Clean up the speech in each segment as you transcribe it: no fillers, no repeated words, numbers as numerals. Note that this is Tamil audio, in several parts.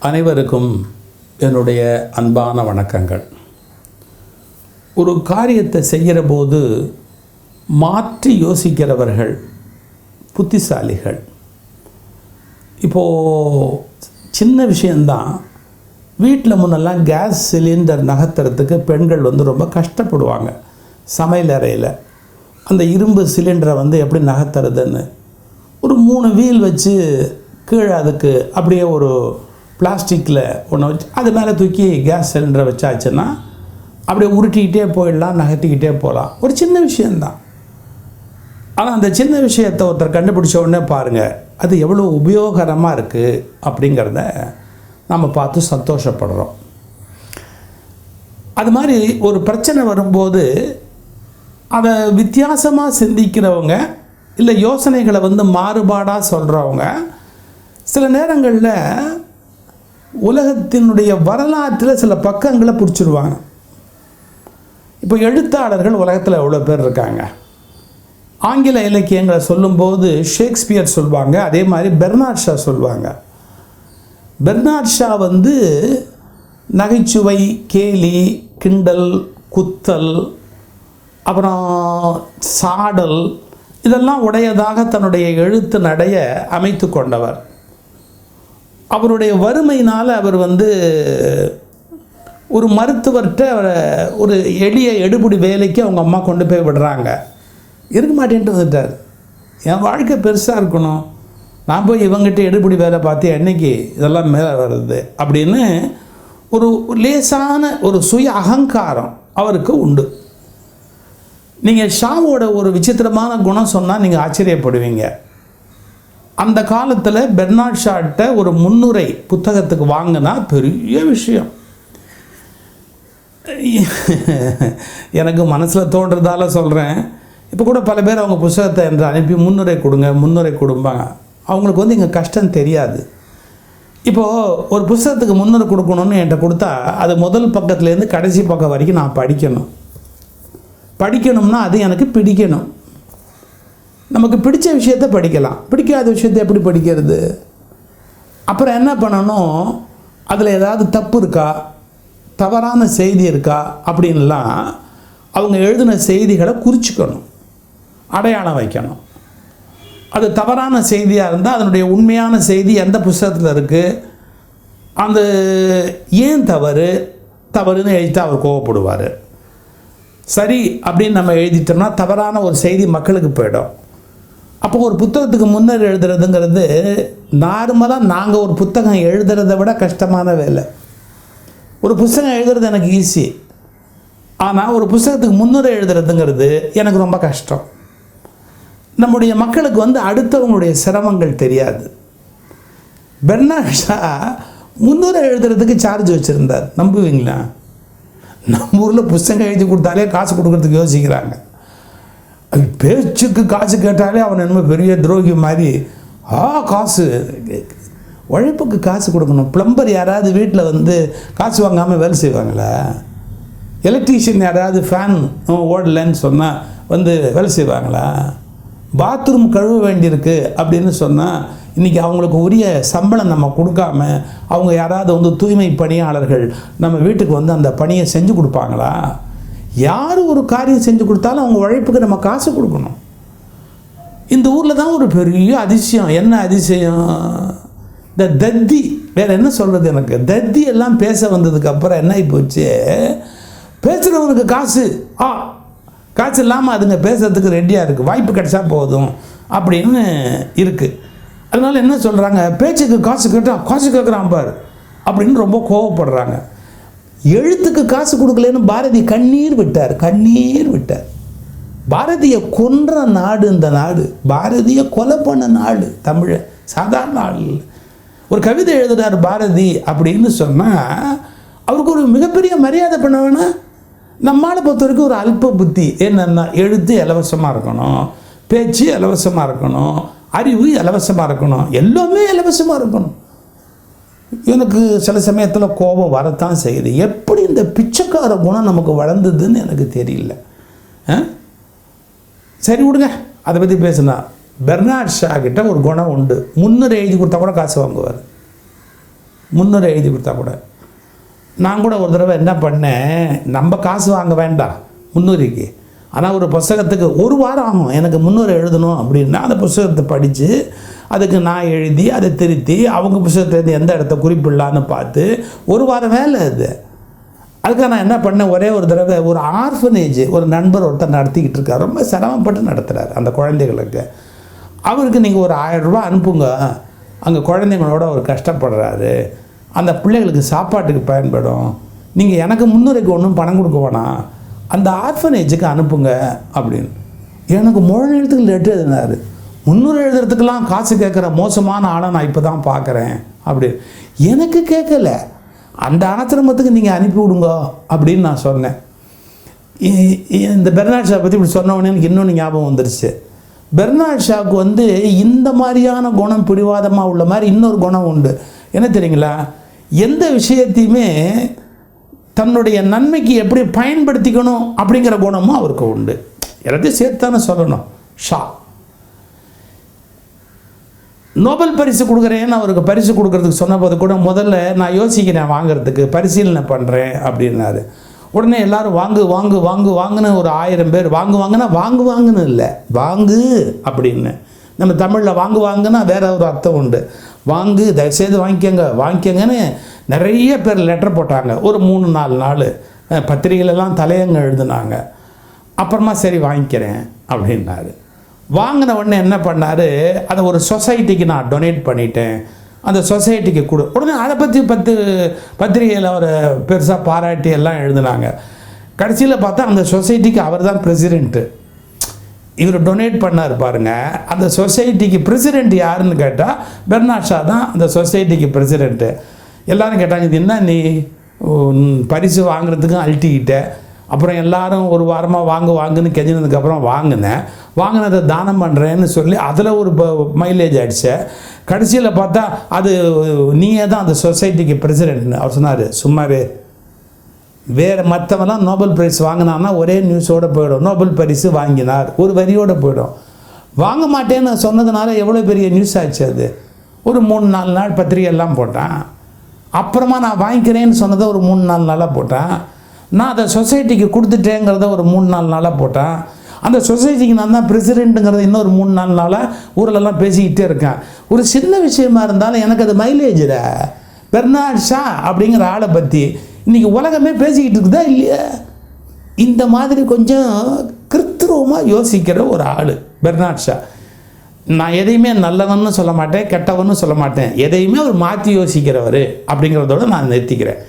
அனைவருக்கும் என்னுடைய அன்பான வணக்கங்கள். ஒரு காரியத்தை செய்கிற போது மாற்றி யோசிக்கிறவர்கள் புத்திசாலிகள். இப்போது சின்ன விஷயந்தான். வீட்டில் முன்னெல்லாம் கேஸ் சிலிண்டர் நகர்த்துறதுக்கு பெண்கள் ரொம்ப கஷ்டப்படுவாங்க. சமையல் அறையில் அந்த இரும்பு சிலிண்டரை எப்படி நகர்த்துறதுன்னு ஒரு 3 வீல் வச்சு கீழே அதுக்கு அப்படியே ஒரு பிளாஸ்டிக்கில் ஒன்று வச்சு அது மேலே தூக்கி கேஸ் சிலிண்டரை வச்சாச்சுன்னா அப்படியே உருட்டிக்கிட்டே போயிடலாம், நகர்த்திக்கிட்டே போகலாம். ஒரு சின்ன விஷயந்தான். ஆனால் அந்த சின்ன விஷயத்தை ஒருத்தர் கண்டுபிடிச்ச உடனே பாருங்கள், அது எவ்வளோ உபயோகரமாக இருக்குது அப்படிங்கிறத நம்ம பார்த்து சந்தோஷப்படுறோம். அது மாதிரி ஒரு பிரச்சனை வரும்போது அதை வித்தியாசமாக சிந்திக்கிறவங்க இல்லை யோசனைகளை மாறுபாடாக சொல்கிறவங்க சில நேரங்களில் உலகத்தினுடைய வரலாற்றில் சில பக்கங்களை பிடிச்சிடுவாங்க. இப்போ எழுத்தாளர்கள் உலகத்தில் எவ்வளோ பேர் இருக்காங்க. ஆங்கில இலக்கியங்களை சொல்லும்போது ஷேக்ஸ்பியர் சொல்லுவாங்க, அதே மாதிரி பெர்னார்ட் ஷா சொல்லுவாங்க. பெர்னார்ட் ஷா நகைச்சுவை, கேலி, கிண்டல், குத்தல், அப்புறம் சாடல் இதெல்லாம் உடையதாக தன்னுடைய எழுத்து நடைய அமைத்து கொண்டவர். அவருடைய வறுமையினால் அவர் ஒரு மருத்துவர்கிட்ட ஒரு எளிய எடுபடி வேலைக்கு அவங்க அம்மா கொண்டு போய் விடுறாங்க. இருக்க மாட்டேன்ட்டு வந்துட்டார். என் வாழ்க்கை பெருசாக இருக்கணும், நான் போய் இவங்ககிட்ட எடுபடி வேலை பார்த்து என்னைக்கு இதெல்லாம் மேலே வருது அப்படின்னு ஒரு லேசான ஒரு சுய அகங்காரம் அவருக்கு உண்டு. நீங்கள் ஷாவோட ஒரு விசித்திரமான குணம் சொன்னால் நீங்கள் ஆச்சரியப்படுவீங்க. அந்த காலத்தில் பெர்னார்ட் ஷாட்ட ஒரு முன்னுரை புத்தகத்துக்கு வாங்கினா பெரிய விஷயம். எனக்கு மனசில் தோன்றதால சொல்கிறேன். இப்போ கூட பல பேர் அவங்க புத்தகத்தை என்று அனுப்பி முன்னுரை கொடுப்பாங்க. அவங்களுக்கு இங்கே கஷ்டம் தெரியாது. இப்போது ஒரு புத்தகத்துக்கு முன்னுரை கொடுக்கணும்னு என்கிட்ட கொடுத்தா அது முதல் பக்கத்துலேருந்து கடைசி பக்கம் வரைக்கும் நான் படிக்கணும்னா அது எனக்கு பிடிக்கணும். நமக்கு பிடிச்ச விஷயத்தை படிக்கலாம், பிடிக்காத விஷயத்தை எப்படி படிக்கிறது? அப்புறம் என்ன பண்ணணும், அதில் ஏதாவது தப்பு இருக்கா, தவறான செய்தி இருக்கா அப்படின்லாம் அவங்க எழுதின செய்திகளை குறிச்சிக்கணும், அடையாளம் வைக்கணும். அது தவறான செய்தியாக இருந்தால் அதனுடைய உண்மையான செய்தி எந்த புத்தகத்தில் இருக்குது, அந்த ஏன் தவறுன்னு எழுதிட்டு அவர் கோவப்படுவார். சரி அப்படின்னு நம்ம எழுதிட்டோம்னா தவறான ஒரு செய்தி மக்களுக்கு போயிடும். அப்போ ஒரு புத்தகத்துக்கு முன்னர் எழுதுறதுங்கிறது நார்மலாக நாங்கள் ஒரு புத்தகம் எழுதுறதை விட கஷ்டமான வேலை. ஒரு புத்தகம் எழுதுறது எனக்கு ஈஸி, ஆனால் ஒரு புத்தகத்துக்கு முன்னுரை எழுதுறதுங்கிறது எனக்கு ரொம்ப கஷ்டம். நம்முடைய மக்களுக்கு அடுத்தவங்களுடைய சிரமங்கள் தெரியாது. பெர்னார்ட் ஷா முன்னுரை எழுதுறதுக்கு சார்ஜ் வச்சுருந்தார், நம்புவீங்களா? நம்ம ஊரில் புத்தகம் எழுதி கொடுத்தாலே காசு கொடுக்கறதுக்கு யோசிக்கிறாங்க. பேச்சுக்கு காசு கேட்டாலே அவன் என்னமோ பெரிய துரோகி மாதிரி. காசு, உழைப்புக்கு காசு கொடுக்கணும். பிளம்பர் யாராவது வீட்டில் காசு வாங்காமல் வேலை செய்வாங்களா? எலக்ட்ரீஷியன் யாராவது ஃபேன் ஓடலைன்னு சொன்னால் வேலை செய்வாங்களா? பாத்ரூம் கழுவ வேண்டியிருக்கு அப்படின்னு சொன்னால் இன்றைக்கி அவங்களுக்கு உரிய சம்பளம் நம்ம கொடுக்காம அவங்க யாராவது தூய்மை பணியாளர்கள் நம்ம வீட்டுக்கு அந்த பணியை செஞ்சு கொடுப்பாங்களா? யார் ஒரு காரியம் செஞ்சு கொடுத்தாலும் அவங்க உழைப்புக்கு நம்ம காசு கொடுக்கணும். இந்த ஊரில் தான் ஒரு பெரிய அதிசயம். என்ன அதிசயம்? இந்த தத்தி, வேறு என்ன சொல்கிறது, எனக்கு தத்தி எல்லாம் பேச வந்ததுக்கப்புறம் என்ன ஆகி போச்சு, பேசுகிறவனுக்கு காசு இல்லாமல் அதுங்க பேசுகிறதுக்கு ரெடியாக இருக்குது, வாய்ப்பு கிடைச்சா போதும் அப்படின்னு இருக்குது. அதனால் என்ன சொல்கிறாங்க, பேச்சுக்கு காசு கேட்குறான் பார் அப்படின்னு ரொம்ப கோவப்படுறாங்க. எழுத்துக்கு காசு கொடுக்கலன்னு பாரதி கண்ணீர் விட்டார். பாரதியை கொன்ற நாடு இந்த நாடு, பாரதியை கொலை பண்ண நாடு தமிழ், சாதாரண நாள். ஒரு கவிதை எழுதுகிறார் பாரதி அப்படின்னு சொன்னால் அவருக்கு ஒரு மிகப்பெரிய மரியாதை பண்ண வேணாம். நம்மளை பொறுத்த வரைக்கும் ஒரு அல்ப புத்தி என்னென்னா, எழுத்து இலவசமாக இருக்கணும், பேச்சு இலவசமாக இருக்கணும், அறிவு இலவசமாக இருக்கணும், எல்லாமே இலவசமாக இருக்கணும். எனக்கு சில சமயத்தில் கோபம் வரத்தான் செய்யுது. எப்படி இந்த பிச்சைக்கார குணம் நமக்கு வளர்ந்ததுன்னு எனக்கு தெரியல. சரி விடுங்க, அதை பற்றி பேசுனா. பெர்னார்ட் ஷா கிட்ட ஒரு குணம் உண்டு, முன்னுரை எழுதி கொடுத்தா கூட காசு வாங்குவார். முன்னுரை எழுதி கொடுத்தா கூட. நான் கூட ஒரு தடவை என்ன பண்ணேன், நம்ம காசு வாங்க வேண்டாம் முன்னுரைக்கு, ஆனால் ஒரு புஸ்தகத்துக்கு ஒரு வாரம் ஆகும் எனக்கு முன்னுரை எழுதணும் அப்படின்னா அந்த புஸ்தகத்தை படித்து அதுக்கு நான் எழுதி அதை திருத்தி அவங்க புஸ்தகத்துலேருந்து எந்த இடத்த குறிப்பிடலான்னு பார்த்து ஒரு வாரம் வேலை அது. அதுக்காக நான் என்ன பண்ணேன், ஒரே ஒரு தடவை ஒரு ஆர்ஃபனேஜ் ஒரு நண்பர் ஒருத்தர் நடத்திக்கிட்டு இருக்கார், ரொம்ப சிரமப்பட்டு நடத்துகிறார் அந்த குழந்தைகளுக்கு. அவருக்கு நீங்கள் ஒரு 1000 ரூபா அனுப்புங்க, அங்கே குழந்தைங்களோட அவர் கஷ்டப்படுறாரு, அந்த பிள்ளைகளுக்கு சாப்பாட்டுக்கு பயன்படும், நீங்கள் எனக்கு முன்னுரைக்கு ஒன்றும் பணம் கொடுக்க வேணாம், அந்த ஆர்ஃபனேஜுக்கு அனுப்புங்க அப்படின்னு. எனக்கு முழு எழுத்துக்கு லெட்டர் எழுதினார். முன்னுரை எழுதுறதுக்கெல்லாம் காசு கேட்குற மோசமான ஆளை நான் இப்போ தான் பார்க்குறேன் அப்படின்னு. எனக்கு கேட்கல, அந்த ஆசிரமத்துக்கு நீங்கள் அனுப்பி விடுங்க அப்படின்னு நான் சொன்னேன். இந்த பெர்னாட் ஷா பற்றி இப்படி சொன்னவொடனே எனக்கு இன்னொன்று ஞாபகம் வந்துருச்சு. பெர்னாட் ஷாவுக்கு இந்த மாதிரியான குணம் பிடிவாதமாக உள்ள மாதிரி இன்னொரு குணம் உண்டு. என்ன தெரியுங்களா, எந்த விஷயத்தையுமே தன்னுடைய நன்மைக்கு எப்படி பயன்படுத்திக்கணும் அப்படிங்கிற குணமும் அவருக்கு உண்டு. எல்லாத்தையும் சேர்த்தானே சொல்லணும். ஷா நோபல் பரிசு கொடுக்குறேன்னு அவருக்கு பரிசு கொடுக்கறதுக்கு சொன்னபோது கூட முதல்ல நான் யோசிக்கிறேன் வாங்கிறதுக்கு, பரிசீலனை பண்ணுறேன் அப்படின்னாரு. உடனே எல்லோரும் வாங்கு வாங்கு வாங்கு வாங்குன்னு ஒரு 1000 பேர் வாங்குவாங்கன்னா வாங்குவாங்கன்னு இல்லை, வாங்கு அப்படின்னு. நம்ம தமிழில் வாங்கு வாங்குன்னா வேற ஒரு அர்த்தம் உண்டு. வாங்கு, தயவுசெய்து வாங்கிக்கங்கன்னு நிறைய பேர் லெட்டர் போட்டாங்க. ஒரு 3-4 நாள் பத்திரிகையிலலாம் தலையங்க எழுதுனாங்க. அப்புறமா சரி வாங்கிக்கிறேன் அப்படின்னாரு. வாங்கின உடனே என்ன பண்ணார், அதை ஒரு சொசைட்டிக்கு நான் டொனேட் பண்ணிட்டேன், அந்த சொசைட்டிக்கு கொடு. உடனே அதை பற்றி பத்திரிகையில் அவர் பெருசாக பாராட்டி எல்லாம் எழுதுனாங்க. கடைசியில் பார்த்தா அந்த சொசைட்டிக்கு அவர் தான் பிரசிடெண்ட்டு. இவர் டொனேட் பண்ணார் பாருங்கள். அந்த சொசைட்டிக்கு பிரசிடெண்ட் யாருன்னு கேட்டால் பெர்னாட் ஷா தான் அந்த சொசைட்டிக்கு பிரசிடெண்ட்டு. எல்லோரும் கேட்டாங்க, இது என்ன நீ பரிசு வாங்குறதுக்கும் அழட்டிக்கிட்ட, அப்புறம் எல்லாரும் ஒரு வாரமாக வாங்குன்னு கெஞ்சினதுக்கப்புறம் வாங்கினதை தானம் பண்ணுறேன்னு சொல்லி அதில் ஒரு மைலேஜ் ஆகிடுச்ச. கடைசியில் பார்த்தா அது நீயே தான் அந்த சொசைட்டிக்கு பிரசிடெண்ட்னு அவர் சொன்னார். சும்மாவே வேறு மற்றவெல்லாம் நோபல் பிரைஸ் வாங்கினான்னா ஒரே நியூஸோடு போயிடும், நோபல் பரிசு வாங்கினார் ஒரு வரியோடு போயிடும். வாங்க மாட்டேன்னு சொன்னதுனால எவ்வளோ பெரிய நியூஸ் ஆச்சு. அது ஒரு 3-4 நாள் பத்திரிகையெல்லாம் போட்டான். அப்புறமா நான் வாங்கிக்கிறேன்னு சொன்னதை ஒரு 3-4 நாளாக போட்டேன். நான் அதை சொசைட்டிக்கு கொடுத்துட்டேங்கிறத ஒரு 3-4 நாளாக போட்டேன். அந்த சொசைட்டிக்கு நான் தான் பிரசிடெண்ட்டுங்கிறத இன்னொரு 3-4 நாளாக ஊரிலெல்லாம் பேசிக்கிட்டே இருக்கேன். ஒரு சின்ன விஷயமா இருந்தாலும் எனக்கு அது மைலேஜில் பெர்னாட் ஷா அப்படிங்கிற ஆளை பற்றி இன்றைக்கி உலகமே பேசிக்கிட்டு இருக்குதா இல்லையா? இந்த மாதிரி கொஞ்சம் கிருத்திரமாக யோசிக்கிற ஒரு ஆள் பெர்னாட் ஷா. நான் எதையுமே நல்லவன்னு சொல்ல மாட்டேன், கெட்டவன்னு சொல்ல மாட்டேன், எதையுமே அவர் மாற்றி யோசிக்கிறவர் அப்படிங்கிறதோடு நான் நிறுத்திக்கிறேன்.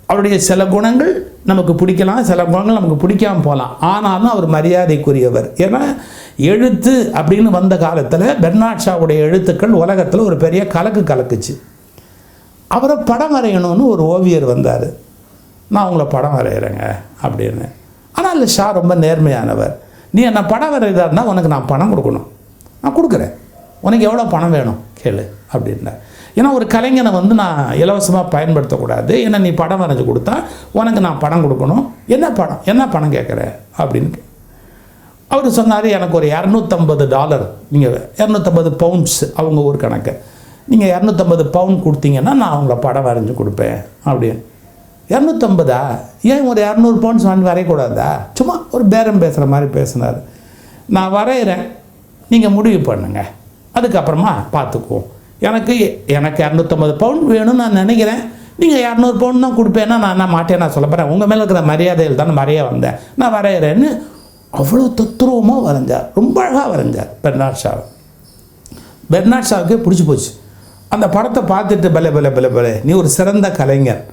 அவருடைய சில குணங்கள் நமக்கு பிடிக்கலாம், சில குணங்கள் நமக்கு பிடிக்காமல் போகலாம். ஆனாலும் அவர் மரியாதைக்குரியவர். ஏன்னா எழுத்து அப்படின்னு வந்த காலத்தில் பெர்னாட் ஷாவுடைய எழுத்துக்கள் உலகத்தில் ஒரு பெரிய கலக்குச்சு. அவரை படம் வரையணும்னு ஒரு ஓவியர் வந்தார். நான் உங்களை படம் வரைகிறேங்க அப்படின்னு. ஆனால் இல்லை, ஷா ரொம்ப நேர்மையானவர். நீ என்ன படம் வரைகிறதா உனக்கு நான் பணம் கொடுக்கணும், நான் கொடுக்குறேன், உனக்கு எவ்வளோ பணம் வேணும் கேளு அப்படின்னார். ஏன்னா ஒரு கலைஞனை நான் இலவசமாக பயன்படுத்தக்கூடாது, ஏன்னா நீ படம் வரைஞ்சி கொடுத்தா உனக்கு நான் பணம் கொடுக்கணும். என்ன பணம் கேட்குற அப்படின்னு அவர் சொன்னார். எனக்கு ஒரு $250, நீங்கள் 250 பவுண்ட்ஸ் அவங்க ஊர் கணக்கு, நீங்கள் 250 பவுண்ட் கொடுத்தீங்கன்னா நான் அவங்கள படம் வரைஞ்சி கொடுப்பேன் அப்படின்னு. 250 ஏன் ஒரு 200 பவுண்ட்ஸ் வாங்கி வரையக்கூடாதா? சும்மா ஒரு பேரம் பேசுகிற மாதிரி பேசினார். நான் வரைகிறேன், நீங்கள் முடிவு பண்ணுங்க, அதுக்கப்புறமா பார்த்துக்குவோம். எனக்கு 250 பவுண்ட் வேணும்னு நான் நினைக்கிறேன், நீங்கள் 200 பவுண்ட் தான் கொடுப்பேன்னா நான் என்ன மாட்டேன், நான் சொல்ல போகிறேன், உங்கள் மேலே இருக்கிற மரியாதையில் தான் வரைய வந்தேன், நான் வரைகிறேன்னு அவ்வளோ தத்துருவமாக வரைஞ்சார். ரொம்ப அழகாக வரைஞ்சார் பெர்னாட் ஷா. பெர்னாட் ஷாவுக்கே பிடிச்சி போச்சு. அந்த படத்தை பார்த்துட்டு பலே நீ ஒரு சிறந்த கலைஞர்,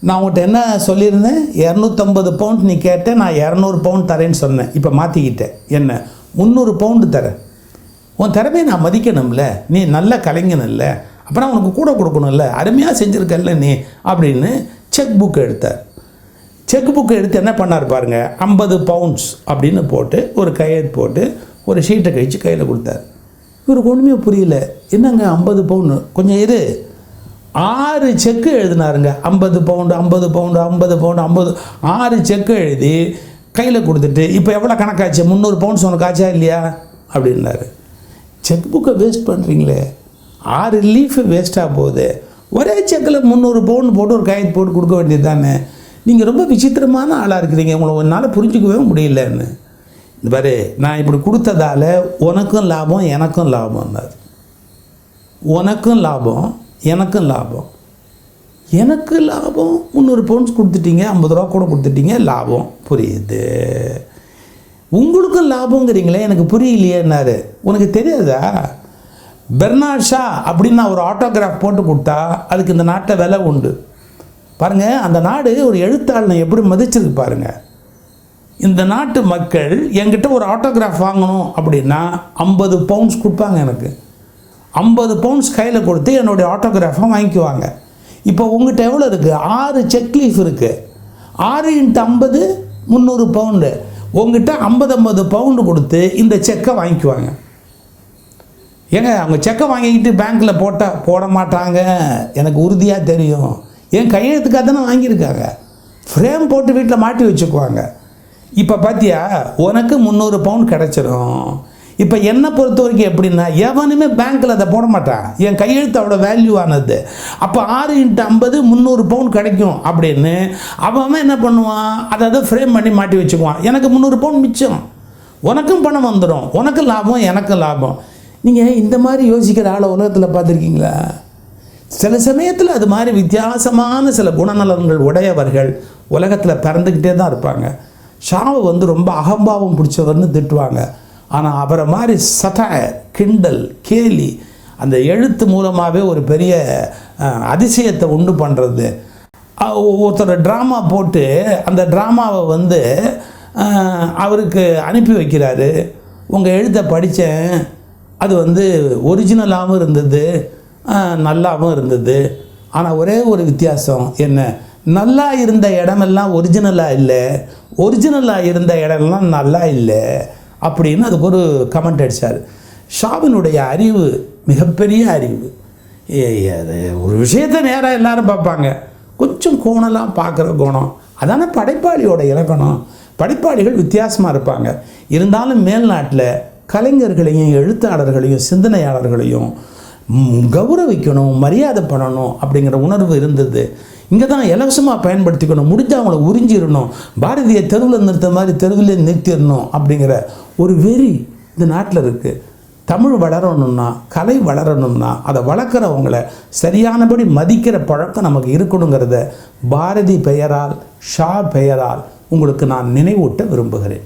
நான் உங்கள்கிட்ட என்ன சொல்லியிருந்தேன், 250 பவுண்ட் நீ கேட்டேன், நான் 200 பவுண்ட் தரேன்னு சொன்னேன், இப்போ மாற்றிக்கிட்டேன், என்ன 300 பவுண்டு தரேன், உன் திறமையை நான் மதிக்கணும்ல, நீ நல்ல கலைஞன் இல்லை, அப்புறம் உனக்கு கூட கொடுக்கணும்ல, அருமையாக செஞ்சுருக்கல நீ அப்படின்னு செக் புக் எடுத்தார். செக் புக்கு எடுத்து என்ன பண்ணார் பாருங்க, 50 பவுண்ட்ஸ் அப்படின்னு போட்டு ஒரு கையெழுத்து போட்டு ஒரு ஷீட்டை கழித்து கையில் கொடுத்தார். இவருக்கு ஒன்றுமே புரியல, என்னங்க 50 பவுண்டு, கொஞ்சம் இரு. 6 செக்கு எழுதினாருங்க, 50 பவுண்டு 50 பவுண்டு 50 பவுண்டு 50, 6 செக்கு எழுதி கையில் கொடுத்துட்டு, இப்போ எவ்வளோ கணக்காச்சு, 300 பவுண்ட்ஸ் உனக்கு ஆச்சா இல்லையா அப்படின்னாரு. செக் புக்கை வேஸ்ட் பண்ணுறீங்களே, 6 லீஃபு வேஸ்ட்டாக போகுது, ஒரே செக்கில் 300 பவுன் போட்டு ஒரு கையெழுத்து போட்டு கொடுக்க வேண்டியது தானே. நீங்கள் ரொம்ப விசித்திரமான ஆளாக இருக்கிறீங்க, உங்களை என்னால் புரிஞ்சிக்கவே முடியலன்னு. இந்த பாரு, நான் இப்படி கொடுத்ததால் உனக்கும் லாபம் எனக்கும் லாபம்னார். உனக்கும் லாபம் எனக்கும் லாபம். எனக்கு லாபம் 300 பவுண்ட்ஸ் கொடுத்துட்டீங்க, 50 ரூபா கூட கொடுத்துட்டீங்க, லாபம் புரியுது. உங்களுக்கும் லாபங்கிறீங்களே, எனக்கு புரியலையேன்னாரு. உனக்கு தெரியாதா, பெர்னாட் ஷா அப்படின்னு நான் ஒரு ஆட்டோகிராஃப் போட்டு கொடுத்தா அதுக்கு இந்த நாட்டில் விலை உண்டு. பாருங்கள், அந்த நாடு ஒரு எழுத்தாளனை எப்படி மதிச்சிருக்கு பாருங்கள். இந்த நாட்டு மக்கள் என்கிட்ட ஒரு ஆட்டோகிராஃப் வாங்கணும் அப்படின்னா 50 பவுண்ட்ஸ் கொடுப்பாங்க. எனக்கு 50 பவுண்ட்ஸ் கையில் கொடுத்து என்னுடைய ஆட்டோகிராஃபை வாங்கிக்குவாங்க. இப்போ உங்கள்கிட்ட எவ்வளோ இருக்குது? 6 செக் லீஃப் இருக்குது. 6 × 50 300 பவுண்டு. உங்ககிட்ட 50 பவுண்டு கொடுத்து இந்த செக்கை வாங்கிக்குவாங்க. ஏங்க, அவங்க செக்கை வாங்கிக்கிட்டு பேங்க்கில் போட மாட்டாங்க, எனக்கு உறுதியாக தெரியும். என் கையெழுத்துக்காக தானே வாங்கியிருக்காங்க. ஃப்ரேம் போட்டு வீட்டில் மாட்டி வச்சுக்குவாங்க. இப்போ பார்த்தியா, உனக்கு 300 பவுண்ட் கிடச்சிரும். இப்போ என்னை பொறுத்த வரைக்கும் எப்படின்னா, எவனுமே பேங்க்கில் அதை போட மாட்டான். என் கையெழுத்து அவ்வளோ வேல்யூவானது. அப்போ 6 × 50 300 பவுண்ட் கிடைக்கும் அப்படின்னு அவன் என்ன பண்ணுவான், அதை ஃப்ரேம் பண்ணி மாட்டி வச்சுக்குவான். எனக்கு 300 பவுண்ட் மிச்சம், உனக்கும் பணம் வந்துடும், உனக்கு லாபம் எனக்கும் லாபம். நீங்கள் இந்த மாதிரி யோசிக்கிற ஆளை உலகத்தில் பார்த்துருக்கீங்களா? சில சமயத்தில் அது மாதிரி வித்தியாசமான சில குணநலன்கள் உடையவர்கள் உலகத்தில் பிறந்துக்கிட்டே தான் இருப்பாங்க. ஷாவை ரொம்ப அகம்பாவம் பிடிச்சவர்னு திட்டுவாங்க. ஆனால் அவரை மாதிரி சட்டாயர், கிண்டல், கேலி, அந்த எழுத்து மூலமாகவே ஒரு பெரிய அதிசயத்தை உண்டு பண்ணுறது. ஒருத்தர் ட்ராமா போட்டு அந்த ட்ராமாவை அவருக்கு அனுப்பி வைக்கிறாரு. உங்கள் எழுத்தை படித்தேன், அது ஒரிஜினலாகவும் இருந்தது, நல்லாவும் இருந்தது. ஆனால் ஒரே ஒரு வித்தியாசம் என்ன, நல்லா இருந்த இடமெல்லாம் ஒரிஜினலாக இல்லை, ஒரிஜினலாக இருந்த இடமெல்லாம் நல்லா இல்லை அப்படின்னு அதுக்கு ஒரு கமெண்ட் அடித்தார். ஷாவினுடைய அறிவு மிகப்பெரிய அறிவு. அது ஒரு விஷயத்தை நேராக எல்லாரும் பார்ப்பாங்க, கொஞ்சம் கோணலாம் பார்க்குற குணம், அதான படைப்பாளியோட இலக்கணம். படைப்பாளிகள் வித்தியாசமாக இருப்பாங்க. இருந்தாலும் மேல்நாட்டில் கலைஞர்களையும் எழுத்தாளர்களையும் சிந்தனையாளர்களையும் கௌரவிக்கணும், மரியாதை பண்ணணும் அப்படிங்கிற உணர்வு இருந்தது. இங்கே தான் இலவசமாக பயன்படுத்திக்கணும், முடிஞ்சால் அவங்கள உறிஞ்சிடணும், பாரதிய தெருவில் நிறுத்த மாதிரி தெருவிலே நிறுத்திடணும் அப்படிங்கிற ஒரு வெறி இந்த நாட்டில் இருக்குது. தமிழ் வளரணும்னா, கலை வளரணும்னா அதை வளர்க்குறவங்கள சரியானபடி மதிக்கிற பழக்கம் நமக்கு இருக்கணுங்கிறத பாரதி பெயரால், ஷா பெயரால் உங்களுக்கு நான் நினைவூட்ட விரும்புகிறேன்.